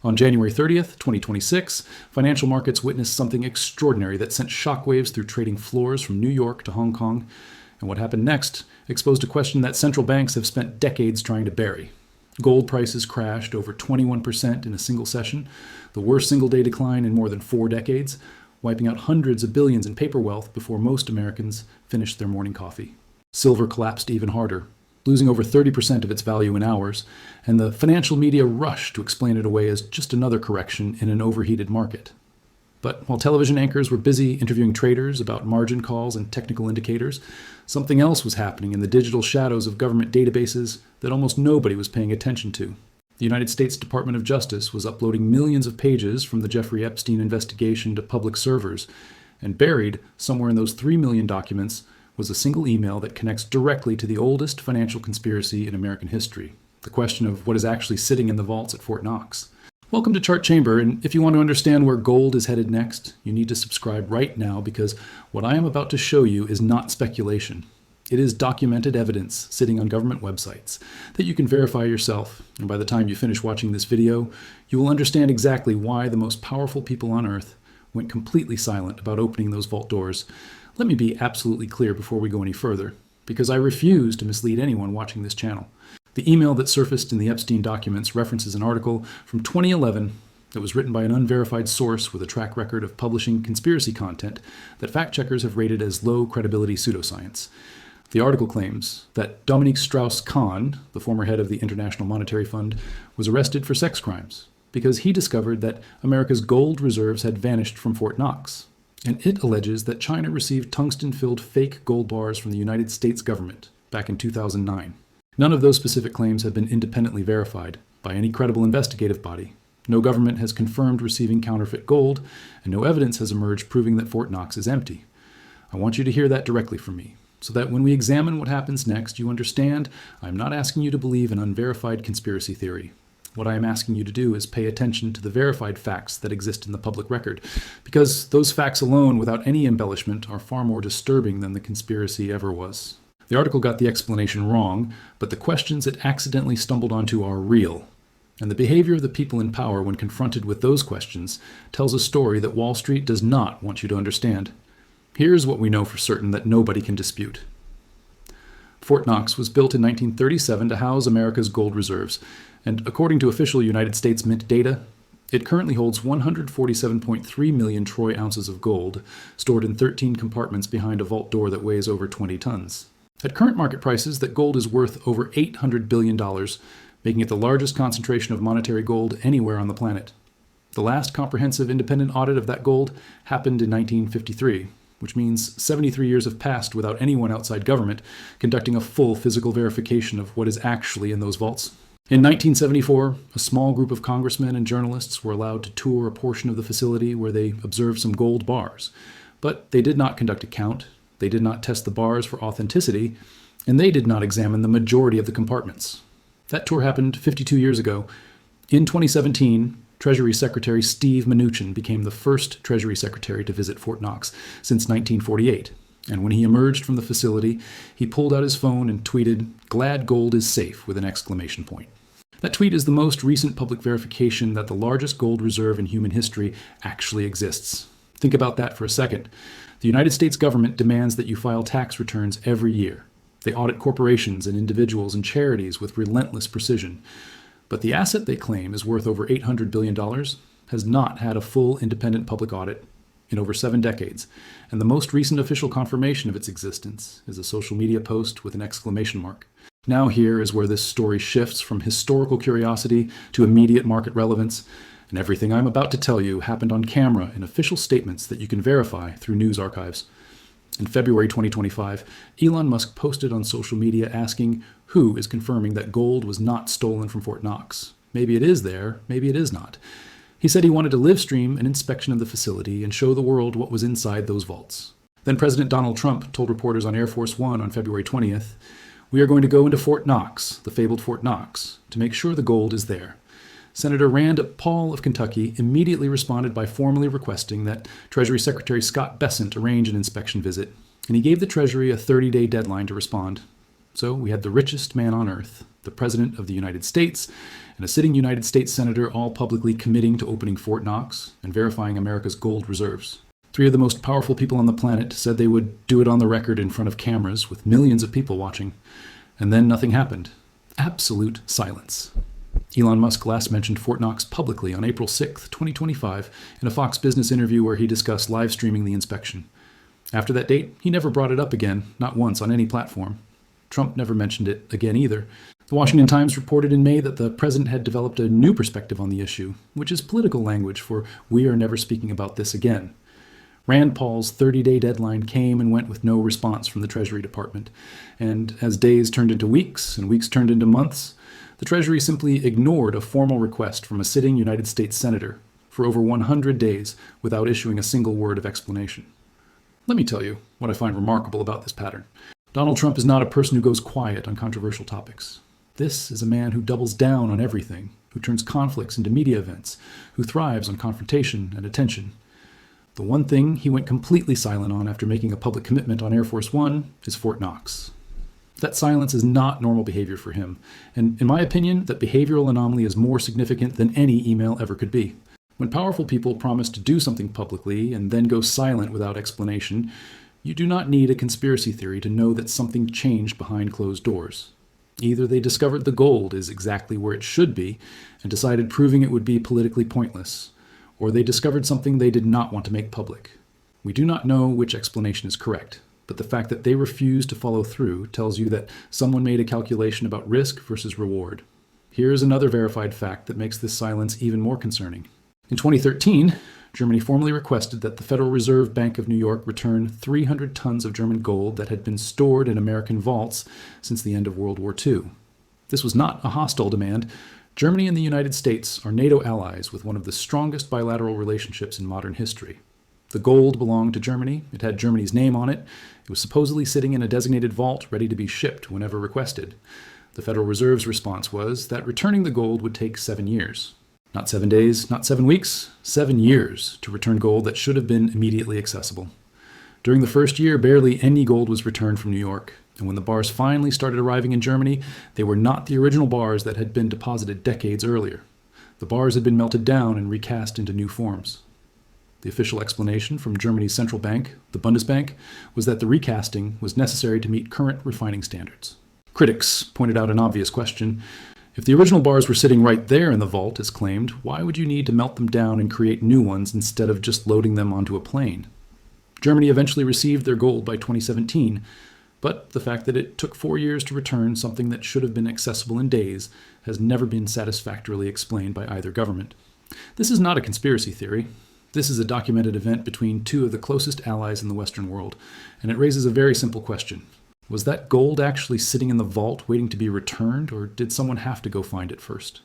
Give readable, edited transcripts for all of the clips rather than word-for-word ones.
On January 30th, 2026, financial markets witnessed something extraordinary that sent shockwaves through trading floors from New York to Hong Kong. And what happened next exposed a question that central banks have spent decades trying to bury. Gold prices crashed over 21% in a single session, the worst single-day decline in more than 4 decades, wiping out hundreds of billions in paper wealth before most Americans finished their morning coffee. Silver collapsed even harder, losing over 30% of its value in hours, and the financial media rushed to explain it away as just another correction in an overheated market. But while television anchors were busy interviewing traders about margin calls and technical indicators, something else was happening in the digital shadows of government databases that almost nobody was paying attention to. The United States Department of Justice was uploading millions of pages from the Jeffrey Epstein investigation to public servers, and buried somewhere in those 3 million documents was a single email that connects directly to the oldest financial conspiracy in American history, the question of what is actually sitting in the vaults at Fort Knox. Welcome to Chart Chamber, and if you want to understand where gold is headed next, you need to subscribe right now, because what I am about to show you is not speculation. It is documented evidence sitting on government websites that you can verify yourself, and by the time you finish watching this video, you will understand exactly why the most powerful people on Earth went completely silent about opening those vault doors. Let me be absolutely clear before we go any further, because I refuse to mislead anyone watching this channel. The email that surfaced in the Epstein documents references an article from 2011 that was written by an unverified source with a track record of publishing conspiracy content that fact-checkers have rated as low-credibility pseudoscience. The article claims that Dominique Strauss-Kahn, the former head of the International Monetary Fund, was arrested for sex crimes because he discovered that America's gold reserves had vanished from Fort Knox. And it alleges that China received tungsten-filled fake gold bars from the United States government back in 2009. None of those specific claims have been independently verified by any credible investigative body. No government has confirmed receiving counterfeit gold, and no evidence has emerged proving that Fort Knox is empty. I want you to hear that directly from me, so that when we examine what happens next, you understand I'm not asking you to believe an unverified conspiracy theory. What I am asking you to do is pay attention to the verified facts that exist in the public record, because those facts alone, without any embellishment, are far more disturbing than the conspiracy ever was. The article got the explanation wrong, but the questions it accidentally stumbled onto are real. And the behavior of the people in power when confronted with those questions tells a story that Wall Street does not want you to understand. Here's what we know for certain that nobody can dispute. Fort Knox was built in 1937 to house America's gold reserves, and according to official United States Mint data, it currently holds 147.3 million troy ounces of gold, stored in 13 compartments behind a vault door that weighs over 20 tons. At current market prices, that gold is worth over $800 billion, making it the largest concentration of monetary gold anywhere on the planet. The last comprehensive independent audit of that gold happened in 1953, which means 73 years have passed without anyone outside government conducting a full physical verification of what is actually in those vaults. In 1974, a small group of congressmen and journalists were allowed to tour a portion of the facility where they observed some gold bars, but they did not conduct a count. They did not test the bars for authenticity, and they did not examine the majority of the compartments. That tour happened 52 years ago. In 2017, Treasury Secretary Steve Mnuchin became the first Treasury Secretary to visit Fort Knox since 1948. And when he emerged from the facility, he pulled out his phone and tweeted, "Glad gold is safe," with an exclamation point. That tweet is the most recent public verification that the largest gold reserve in human history actually exists. Think about that for a second. The United States government demands that you file tax returns every year. They audit corporations and individuals and charities with relentless precision. But the asset they claim is worth over $800 billion has not had a full independent public audit in over 7 decades, and the most recent official confirmation of its existence is a social media post with an exclamation mark. Now here is where this story shifts from historical curiosity to immediate market relevance, and everything I'm about to tell you happened on camera in official statements that you can verify through news archives. In February 2025, Elon Musk posted on social media asking who is confirming that gold was not stolen from Fort Knox. Maybe it is there, maybe it is not. He said he wanted to live stream an inspection of the facility and show the world what was inside those vaults. Then President Donald Trump told reporters on Air Force One on February 20th, "We are going to go into Fort Knox, the fabled Fort Knox, to make sure the gold is there." Senator Rand Paul of Kentucky immediately responded by formally requesting that Treasury Secretary Scott Bessent arrange an inspection visit, and he gave the Treasury a 30-day deadline to respond. So we had the richest man on earth, the President of the United States, and a sitting United States Senator all publicly committing to opening Fort Knox and verifying America's gold reserves. Three of the most powerful people on the planet said they would do it on the record in front of cameras with millions of people watching. And then nothing happened. Absolute silence. Elon Musk last mentioned Fort Knox publicly on April 6, 2025, in a Fox Business interview where he discussed live streaming the inspection. After that date, he never brought it up again, not once on any platform. Trump never mentioned it again either. The Washington Times reported in May that the president had developed a new perspective on the issue, which is political language for "we are never speaking about this again." Rand Paul's 30-day deadline came and went with no response from the Treasury Department. And as days turned into weeks and weeks turned into months, the Treasury simply ignored a formal request from a sitting United States Senator for over 100 days without issuing a single word of explanation. Let me tell you what I find remarkable about this pattern. Donald Trump is not a person who goes quiet on controversial topics. This is a man who doubles down on everything, who turns conflicts into media events, who thrives on confrontation and attention. The one thing he went completely silent on after making a public commitment on Air Force One is Fort Knox. That silence is not normal behavior for him, and in my opinion, that behavioral anomaly is more significant than any email ever could be. When powerful people promise to do something publicly and then go silent without explanation, you do not need a conspiracy theory to know that something changed behind closed doors. Either they discovered the gold is exactly where it should be and decided proving it would be politically pointless, or they discovered something they did not want to make public. We do not know which explanation is correct, but the fact that they refused to follow through tells you that someone made a calculation about risk versus reward. Here is another verified fact that makes this silence even more concerning. In 2013, Germany formally requested that the Federal Reserve Bank of New York return 300 tons of German gold that had been stored in American vaults since the end of World War II. This was not a hostile demand. Germany and the United States are NATO allies with one of the strongest bilateral relationships in modern history. The gold belonged to Germany. It had Germany's name on it. It was supposedly sitting in a designated vault ready to be shipped whenever requested. The Federal Reserve's response was that returning the gold would take 7 years. Not 7 days, not 7 weeks, 7 years to return gold that should have been immediately accessible. During the first year, barely any gold was returned from New York. And when the bars finally started arriving in Germany, they were not the original bars that had been deposited decades earlier. The bars had been melted down and recast into new forms. The official explanation from Germany's central bank, the Bundesbank, was that the recasting was necessary to meet current refining standards. Critics pointed out an obvious question. If the original bars were sitting right there in the vault, as claimed, why would you need to melt them down and create new ones instead of just loading them onto a plane? Germany eventually received their gold by 2017, but the fact that it took 4 years to return something that should have been accessible in days has never been satisfactorily explained by either government. This is not a conspiracy theory. This is a documented event between two of the closest allies in the Western world, and it raises a very simple question. Was that gold actually sitting in the vault waiting to be returned, or did someone have to go find it first?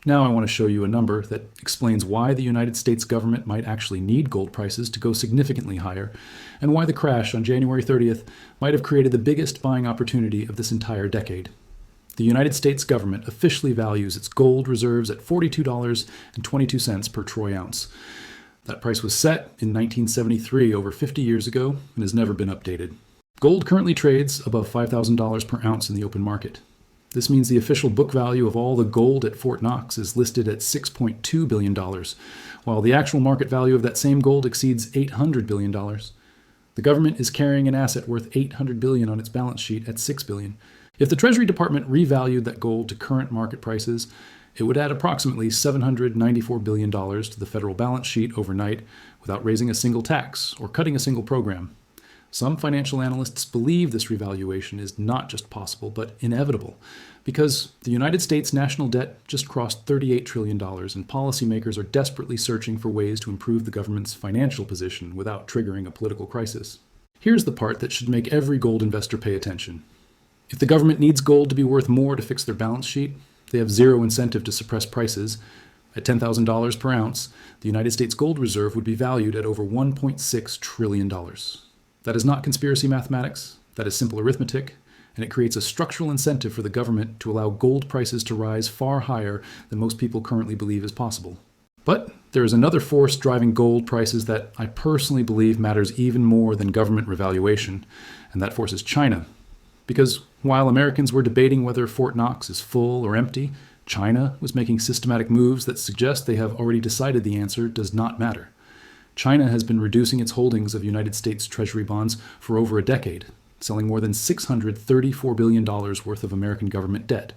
Now I want to show you a number that explains why the United States government might actually need gold prices to go significantly higher, and why the crash on January 30th might have created the biggest buying opportunity of this entire decade. The United States government officially values its gold reserves at $42.22 per troy ounce. That price was set in 1973, over 50 years ago, and has never been updated. Gold currently trades above $5,000 per ounce in the open market. This means the official book value of all the gold at Fort Knox is listed at $6.2 billion, while the actual market value of that same gold exceeds $800 billion. The government is carrying an asset worth $800 billion on its balance sheet at $6 billion. If the Treasury Department revalued that gold to current market prices, it would add approximately $794 billion to the federal balance sheet overnight without raising a single tax or cutting a single program. Some financial analysts believe this revaluation is not just possible, but inevitable, because the United States national debt just crossed $38 trillion, and policymakers are desperately searching for ways to improve the government's financial position without triggering a political crisis. Here's the part that should make every gold investor pay attention. If the government needs gold to be worth more to fix their balance sheet, they have zero incentive to suppress prices. At $10,000 per ounce, the United States gold reserve would be valued at over $1.6 trillion. That is not conspiracy mathematics, that is simple arithmetic, and it creates a structural incentive for the government to allow gold prices to rise far higher than most people currently believe is possible. But there is another force driving gold prices that I personally believe matters even more than government revaluation, and that force is China. Because While Americans were debating whether Fort Knox is full or empty, China was making systematic moves that suggest they have already decided the answer does not matter. China has been reducing its holdings of United States Treasury bonds for over a decade, selling more than $634 billion worth of American government debt.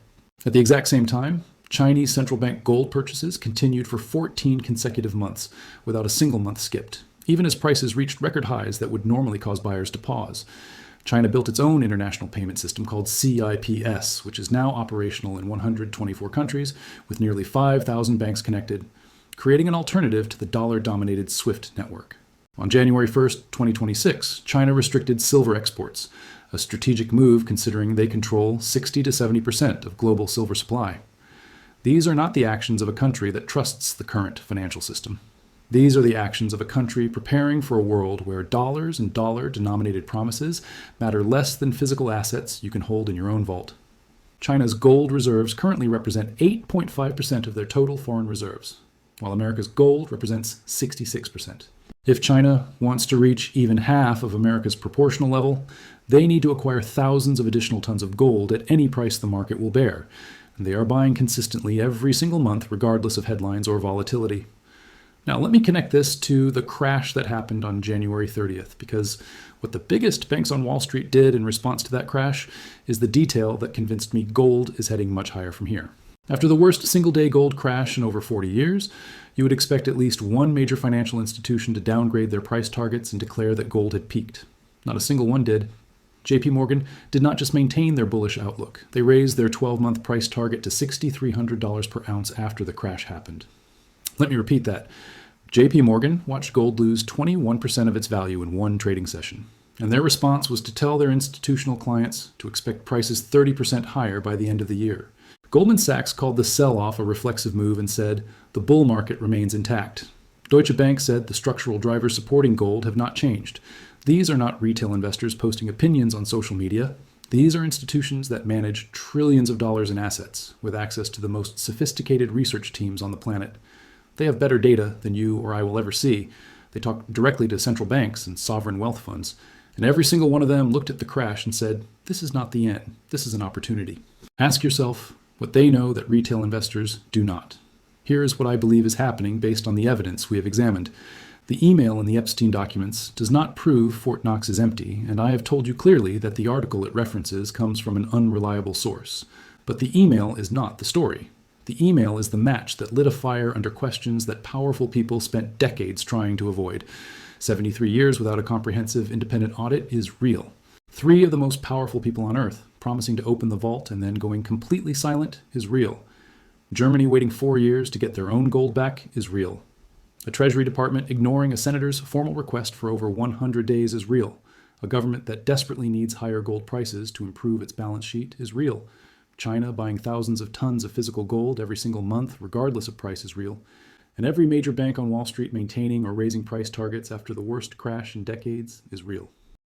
At the exact same time, Chinese central bank gold purchases continued for 14 consecutive months without a single month skipped, even as prices reached record highs that would normally cause buyers to pause. China built its own international payment system called CIPS, which is now operational in 124 countries with nearly 5,000 banks connected, creating an alternative to the dollar-dominated SWIFT network. On January 1st, 2026, China restricted silver exports, a strategic move considering they control 60 to 70% of global silver supply. These are not the actions of a country that trusts the current financial system. These are the actions of a country preparing for a world where dollars and dollar-denominated promises matter less than physical assets you can hold in your own vault. China's gold reserves currently represent 8.5% of their total foreign reserves, while America's gold represents 66%. If China wants to reach even half of America's proportional level, they need to acquire thousands of additional tons of gold at any price the market will bear. And they are buying consistently every single month, regardless of headlines or volatility. Now, let me connect this to the crash that happened on January 30th, because what the biggest banks on Wall Street did in response to that crash is the detail that convinced me gold is heading much higher from here. After the worst single-day gold crash in over 40 years, you would expect at least one major financial institution to downgrade their price targets and declare that gold had peaked. Not a single one did. JP Morgan did not just maintain their bullish outlook. They raised their 12-month price target to $6,300 per ounce after the crash happened. Let me repeat that. JP Morgan watched gold lose 21% of its value in one trading session, and their response was to tell their institutional clients to expect prices 30% higher by the end of the year. Goldman Sachs called the sell-off a reflexive move and said, the bull market remains intact. Deutsche Bank said the structural drivers supporting gold have not changed. These are not retail investors posting opinions on social media. These are institutions that manage trillions of dollars in assets with access to the most sophisticated research teams on the planet. They have better data than you or I will ever see. They talk directly to central banks and sovereign wealth funds. And every single one of them looked at the crash and said, this is not the end. This is an opportunity. Ask yourself what they know that retail investors do not. Here is what I believe is happening based on the evidence we have examined. The email in the Epstein documents does not prove Fort Knox is empty, and I have told you clearly that the article it references comes from an unreliable source. But the email is not the story. The email is the match that lit a fire under questions that powerful people spent decades trying to avoid. 73 years without a comprehensive independent audit is real. 3 of the most powerful people on Earth promising to open the vault and then going completely silent is real. Germany waiting 4 years to get their own gold back is real. A Treasury Department ignoring a senator's formal request for over 100 days is real. A government that desperately needs higher gold prices to improve its balance sheet is real. China buying thousands of tons of physical gold every single month, regardless of price, is real. And every major bank on Wall Street maintaining or raising price targets after the worst crash in decades is real.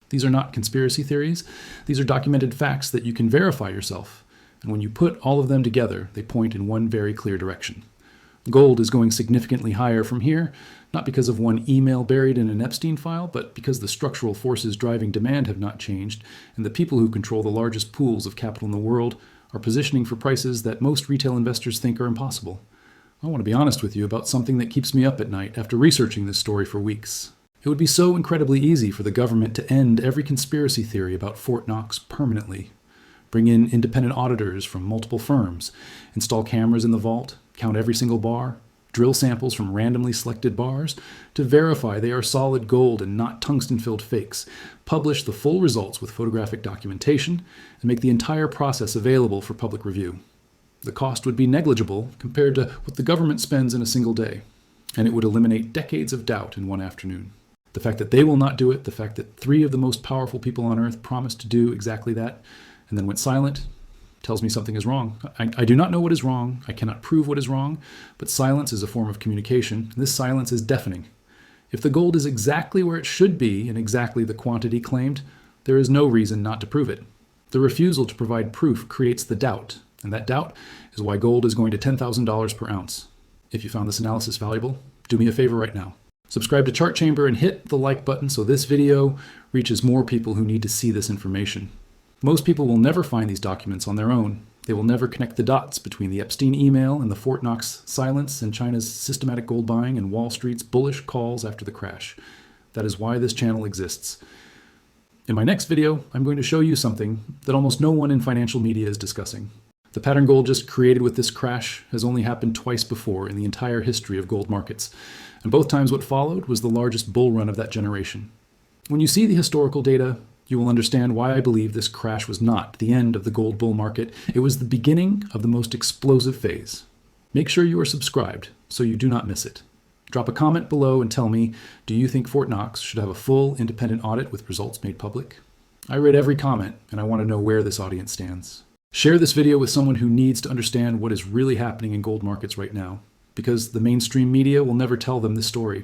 These are not conspiracy theories. These are documented facts that you can verify yourself. And when you put all of them together, they point in one very clear direction. Gold is going significantly higher from here, not because of one email buried in an Epstein file, but because the structural forces driving demand have not changed, and the people who control the largest pools of capital in the world are positioning for prices that most retail investors think are impossible. I want to be honest with you about something that keeps me up at night after researching this story for weeks. It would be so incredibly easy for the government to end every conspiracy theory about Fort Knox permanently. Bring in independent auditors from multiple firms, install cameras in the vault, count every single bar, drill samples from randomly selected bars to verify they are solid gold and not tungsten-filled fakes, publish the full results with photographic documentation, and make the entire process available for public review. The cost would be negligible compared to what the government spends in a single day, and it would eliminate decades of doubt in one afternoon. The fact that they will not do it, the fact that 3 of the most powerful people on Earth promised to do exactly that, and then went silent, tells me something is wrong. I do not know what is wrong. I cannot prove what is wrong, but silence is a form of communication, and this silence is deafening. If the gold is exactly where it should be and exactly the quantity claimed, there is no reason not to prove it. The refusal to provide proof creates the doubt, and that doubt is why gold is going to $10,000 per ounce. If you found this analysis valuable, do me a favor right now. Subscribe to Chart Chamber and hit the like button so this video reaches more people who need to see this information. Most people will never find these documents on their own. They will never connect the dots between the Epstein email and the Fort Knox silence and China's systematic gold buying and Wall Street's bullish calls after the crash. That is why this channel exists. In my next video, I'm going to show you something that almost no one in financial media is discussing. The pattern gold just created with this crash has only happened twice before in the entire history of gold markets, and both times what followed was the largest bull run of that generation. When you see the historical data, you will understand why I believe this crash was not the end of the gold bull market. It was the beginning of the most explosive phase. Make sure you are subscribed so you do not miss it. Drop a comment below and tell me, do you think Fort Knox should have a full independent audit with results made public? I read every comment and I want to know where this audience stands. Share this video with someone who needs to understand what is really happening in gold markets right now, because the mainstream media will never tell them this story.